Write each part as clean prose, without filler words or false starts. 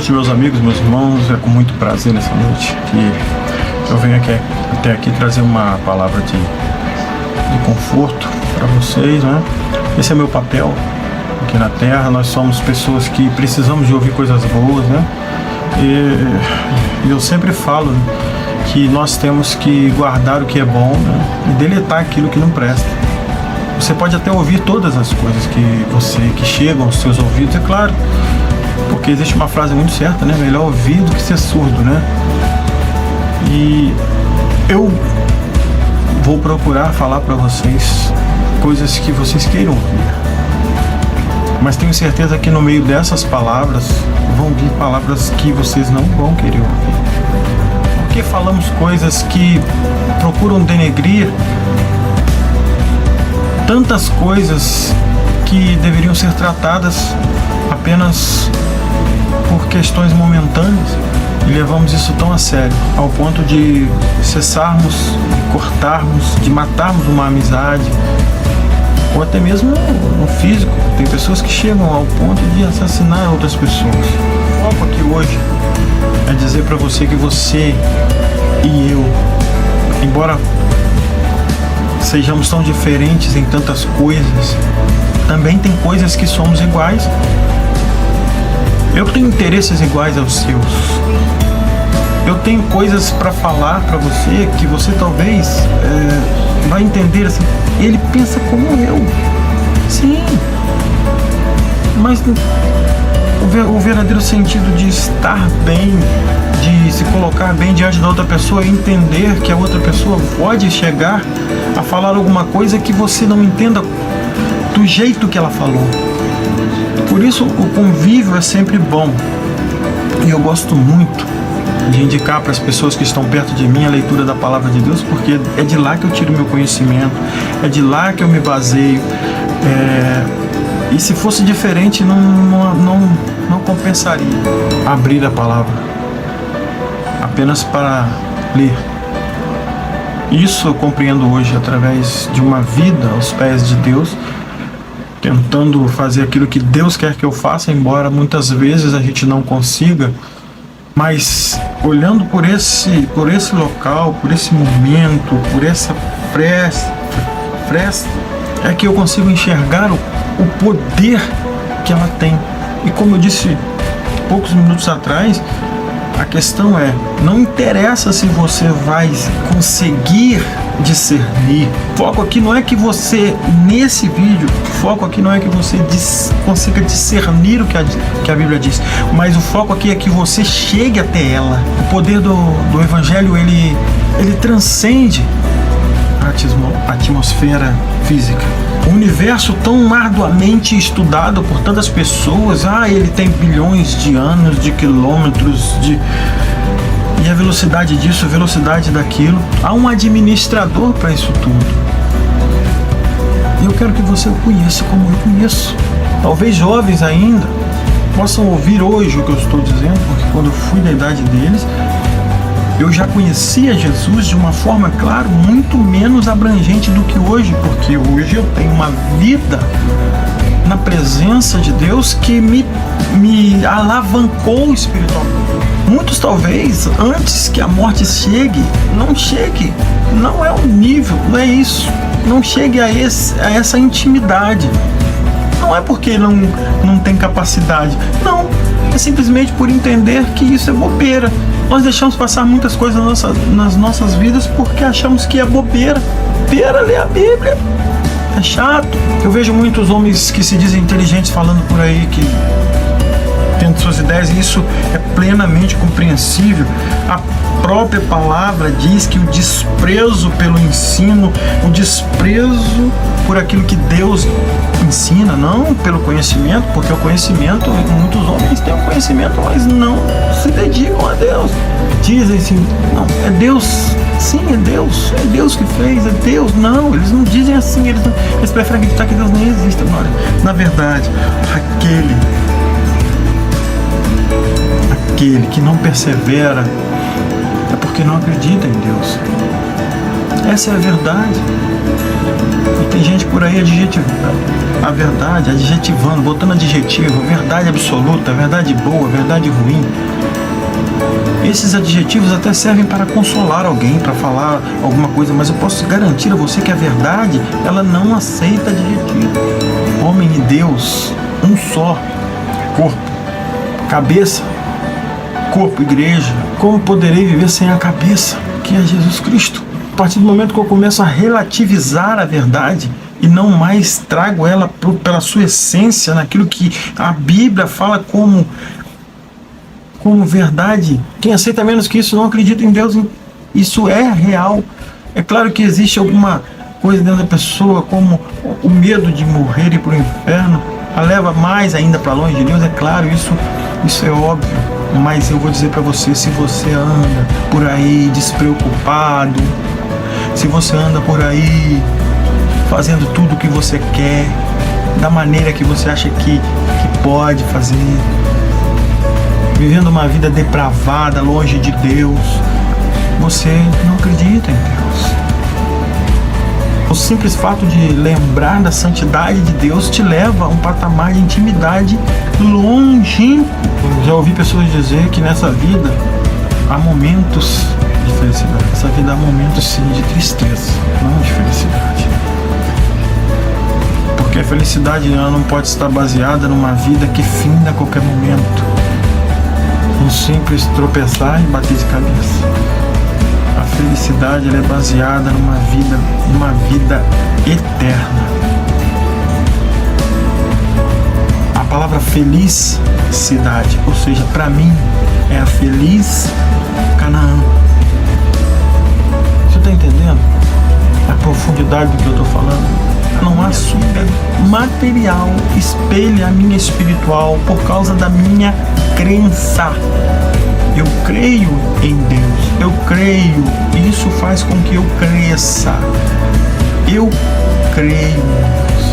noite, meus amigos, meus irmãos. É com muito prazer nessa noite que eu venho até aqui trazer uma palavra de conforto para vocês, né? Esse é meu papel aqui na Terra. Nós somos pessoas que precisamos de ouvir coisas boas, né? E eu sempre falo, né, que nós temos que guardar o que é bom, né, e deletar aquilo que não presta. Você pode até ouvir todas as coisas que chegam aos seus ouvidos, é claro, porque existe uma frase muito certa, né? Melhor ouvir do que ser surdo, né? E eu vou procurar falar para vocês coisas que vocês queiram ouvir, mas tenho certeza que no meio dessas palavras vão vir palavras que vocês não vão querer ouvir, porque falamos coisas que procuram denegrir tantas coisas que deveriam ser tratadas apenas por questões momentâneas, e levamos isso tão a sério, ao ponto de cessarmos, de cortarmos, de matarmos uma amizade, ou até mesmo no físico. Tem pessoas que chegam ao ponto de assassinar outras pessoas. O foco aqui hoje é dizer para você que você e eu, embora sejamos tão diferentes em tantas coisas, também tem coisas que somos iguais. Eu tenho interesses iguais aos seus. Eu tenho coisas para falar para você que você talvez vai entender assim. Ele pensa como eu. Sim. Mas o verdadeiro sentido de estar bem, de se colocar bem diante da outra pessoa, é entender que a outra pessoa pode chegar a falar alguma coisa que você não entenda do jeito que ela falou. Por isso o convívio é sempre bom, e eu gosto muito de indicar para as pessoas que estão perto de mim a leitura da Palavra de Deus, porque é de lá que eu tiro meu conhecimento, é de lá que eu me baseio, e se fosse diferente não compensaria abrir a palavra apenas para ler. Isso eu compreendo hoje através de uma vida aos pés de Deus, tentando fazer aquilo que Deus quer que eu faça, embora muitas vezes a gente não consiga, mas olhando por esse local, por esse momento, por essa pressa, é que eu consigo enxergar o poder que ela tem. E como eu disse poucos minutos atrás, a questão é, não interessa se você vai conseguir discernir. O foco aqui não é que você, nesse vídeo, consiga discernir o que a Bíblia diz, mas o foco aqui é que você chegue até ela. O poder do Evangelho, ele transcende a atmosfera física. O universo tão arduamente estudado por tantas pessoas, ele tem bilhões de anos, de quilômetros, e a velocidade disso, a velocidade daquilo. Há um administrador para isso tudo. E eu quero que você o conheça como eu conheço. Talvez jovens ainda possam ouvir hoje o que eu estou dizendo, porque quando eu fui da idade deles, eu já conhecia Jesus de uma forma, claro, muito menos abrangente do que hoje, porque hoje eu tenho uma vida na presença de Deus que me alavancou espiritualmente. Muitos talvez, antes que a morte chegue, não é o nível, não é isso, não chegue a essa intimidade. Não é porque não tem capacidade, não, é simplesmente por entender que isso é bobeira. Nós deixamos passar muitas coisas nas nossas vidas porque achamos que é bobeira. Ler a Bíblia é chato. Eu vejo muitos homens que se dizem inteligentes falando por aí, que tendo suas ideias, e isso é plenamente compreensível. A própria palavra diz que o desprezo pelo ensino, o desprezo por aquilo que Deus ensina, não pelo conhecimento, porque o conhecimento, muitos homens têm o conhecimento, mas não se dedicam a Deus. Dizem assim, não, é Deus, sim, é Deus que fez, é Deus. Não, eles não dizem assim, eles preferem acreditar que Deus nem existe. Na verdade, aquele que não persevera é porque não acredita em Deus. Essa é a verdade. E tem gente por aí adjetivando a verdade, adjetivando, botando adjetivo, verdade absoluta, verdade boa, verdade ruim. Esses adjetivos até servem para consolar alguém, para falar alguma coisa, mas eu posso garantir a você que a verdade, ela não aceita adjetivo. Homem e Deus, um só, corpo, cabeça, corpo, igreja. Como poderei viver sem a cabeça, que é Jesus Cristo? A partir do momento que eu começo a relativizar a verdade e não mais trago ela pela sua essência, naquilo que a Bíblia fala como verdade, quem aceita menos que isso não acredita em Deus. Isso é real. É claro que existe alguma coisa dentro da pessoa, como o medo de morrer e ir para o inferno, a leva mais ainda para longe de Deus, é claro, isso é óbvio. Mas eu vou dizer para você, se você anda por aí despreocupado, se você anda por aí fazendo tudo o que você quer, da maneira que você acha que pode fazer, vivendo uma vida depravada, longe de Deus, você não acredita em Deus. O simples fato de lembrar da santidade de Deus te leva a um patamar de intimidade longínquo. Eu já ouvi pessoas dizer que nessa vida há momentos de felicidade. Nessa vida há momentos sim de tristeza, não de felicidade. Porque a felicidade ela não pode estar baseada numa vida que finda a qualquer momento. Um simples tropeçar e bater de cabeça. A felicidade ela é baseada numa vida eterna. A palavra felicidade, ou seja, para mim, é a feliz Canaã. Você está entendendo a profundidade do que eu estou falando? Não há super material espelha a minha espiritual por causa da minha crença. Eu creio em Deus, eu creio, e isso faz com que eu cresça. Eu creio em Deus.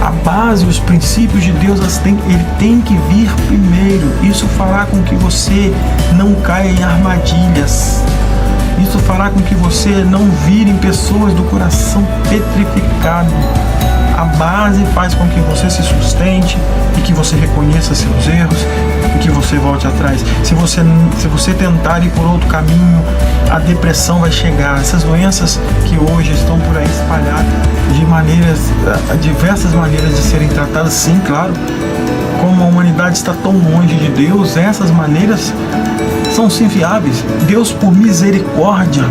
A base, os princípios de Deus, ele tem que vir primeiro. Isso fará com que você não caia em armadilhas. Isso fará com que você não vire pessoas do coração petrificado. A base faz com que você se sustente e que você reconheça seus erros e que você volte atrás. Se você tentar ir por outro caminho, a depressão vai chegar. Essas doenças que hoje estão por aí espalhadas diversas maneiras de serem tratadas, sim, claro. Como a humanidade está tão longe de Deus, essas maneiras são sim viáveis. Deus, por misericórdia,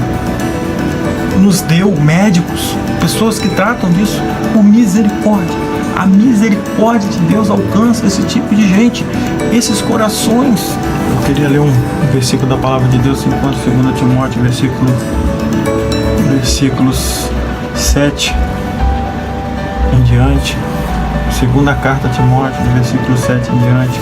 nos deu médicos, pessoas que tratam disso por misericórdia. A misericórdia de Deus alcança esse tipo de gente, esses corações. Eu queria ler um versículo da palavra de Deus enquanto 2 Timóteo, versículos 7 em diante. Segunda carta a Timóteo, versículo 7 em diante.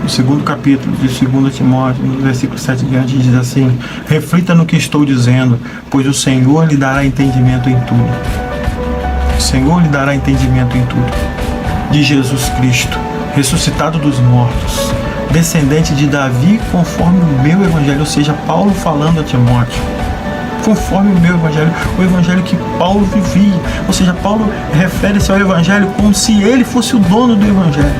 No segundo capítulo de 2 Timóteo, no versículo 7 em diante, diz assim: reflita no que estou dizendo, pois o Senhor lhe dará entendimento em tudo. O Senhor lhe dará entendimento em tudo. De Jesus Cristo, ressuscitado dos mortos, descendente de Davi, conforme o meu evangelho. Ou seja, Paulo falando a Timóteo, conforme o meu evangelho, o evangelho que Paulo vivia. Ou seja, Paulo refere-se ao evangelho como se ele fosse o dono do evangelho.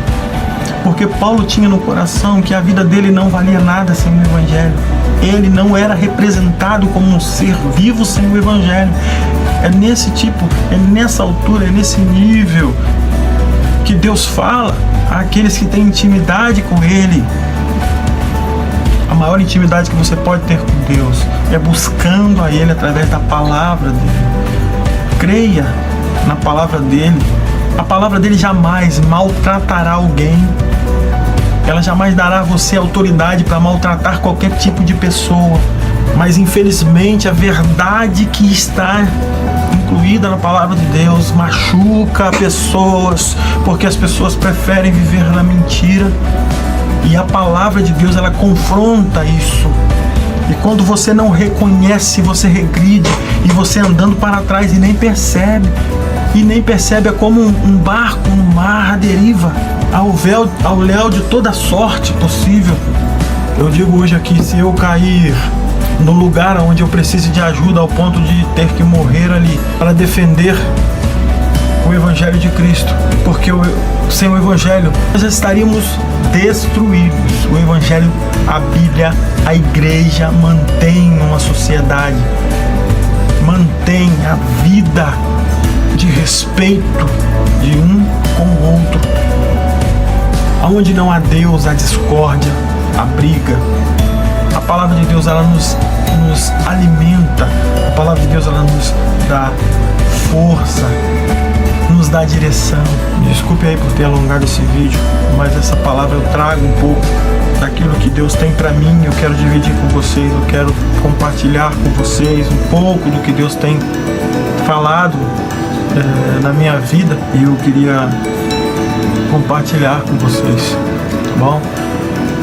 Porque Paulo tinha no coração que a vida dele não valia nada sem o evangelho. Ele não era representado como um ser vivo sem o evangelho. É nesse tipo, é nessa altura, é nesse nível que Deus fala àqueles que têm intimidade com Ele. A maior intimidade que você pode ter com Deus é buscando a Ele através da palavra dEle. Creia na palavra dEle. A palavra dEle jamais maltratará alguém. Ela jamais dará a você autoridade para maltratar qualquer tipo de pessoa. Mas infelizmente a verdade que está incluída na palavra de Deus machuca pessoas, porque as pessoas preferem viver na mentira. E a palavra de Deus, ela confronta isso. E quando você não reconhece, você regride, e você andando para trás e nem percebe. É como um barco no mar à deriva, ao léu de toda sorte possível. Eu digo hoje aqui, se eu cair, no lugar onde eu precise de ajuda ao ponto de ter que morrer ali para defender o Evangelho de Cristo, porque sem o Evangelho nós já estaríamos destruídos. O Evangelho, a Bíblia, a igreja mantém uma sociedade, mantém a vida de respeito de um com o outro. Onde não há Deus, há discórdia, há briga. A palavra de Deus, ela nos alimenta. A palavra de Deus, ela nos dá força, nos dá direção. Me desculpe aí por ter alongado esse vídeo, mas essa palavra eu trago um pouco daquilo que Deus tem para mim. Eu quero dividir com vocês, eu quero compartilhar com vocês um pouco do que Deus tem falado na minha vida, e eu queria compartilhar com vocês, tá bom?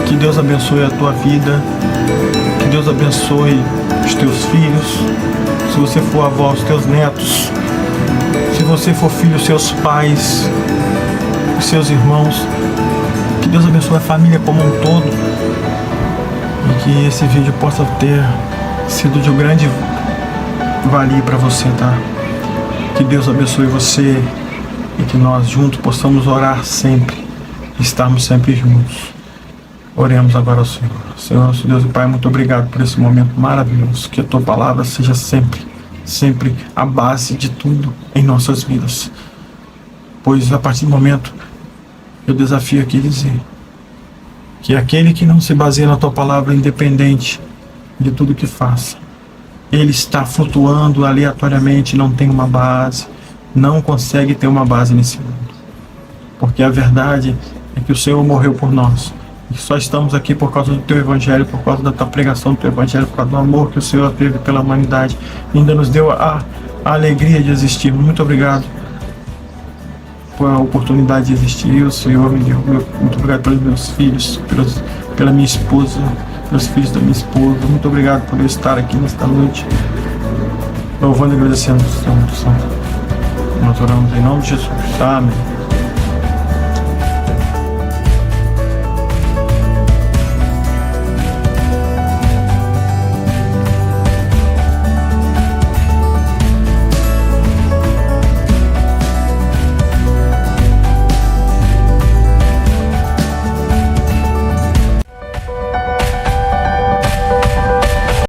Que Deus abençoe a tua vida, que Deus abençoe os teus filhos, se você for avó, os teus netos, se você for filho, os seus pais, os seus irmãos. Que Deus abençoe a família como um todo, e que esse vídeo possa ter sido de grande valia para você, tá? Que Deus abençoe você e que nós juntos possamos orar sempre, estarmos sempre juntos. Oremos agora ao Senhor. Senhor, nosso Deus e Pai, muito obrigado por esse momento maravilhoso. Que a Tua palavra seja sempre a base de tudo em nossas vidas. Pois a partir do momento, eu desafio aqui dizer que aquele que não se baseia na Tua palavra, independente de tudo que faça, ele está flutuando aleatoriamente, não tem uma base, não consegue ter uma base nesse mundo. Porque a verdade é que o Senhor morreu por nós. E só estamos aqui por causa do Teu Evangelho, por causa da Tua pregação do Teu Evangelho, por causa do amor que o Senhor teve pela humanidade. E ainda nos deu a alegria de existir. Muito obrigado por a oportunidade de existir. E o Senhor me deu. Muito obrigado pelos meus filhos, pela minha esposa, pelos filhos da minha esposa. Muito obrigado por eu estar aqui nesta noite, louvando e agradecendo o Senhor muito santo. Nós oramos em nome de Jesus. Amém.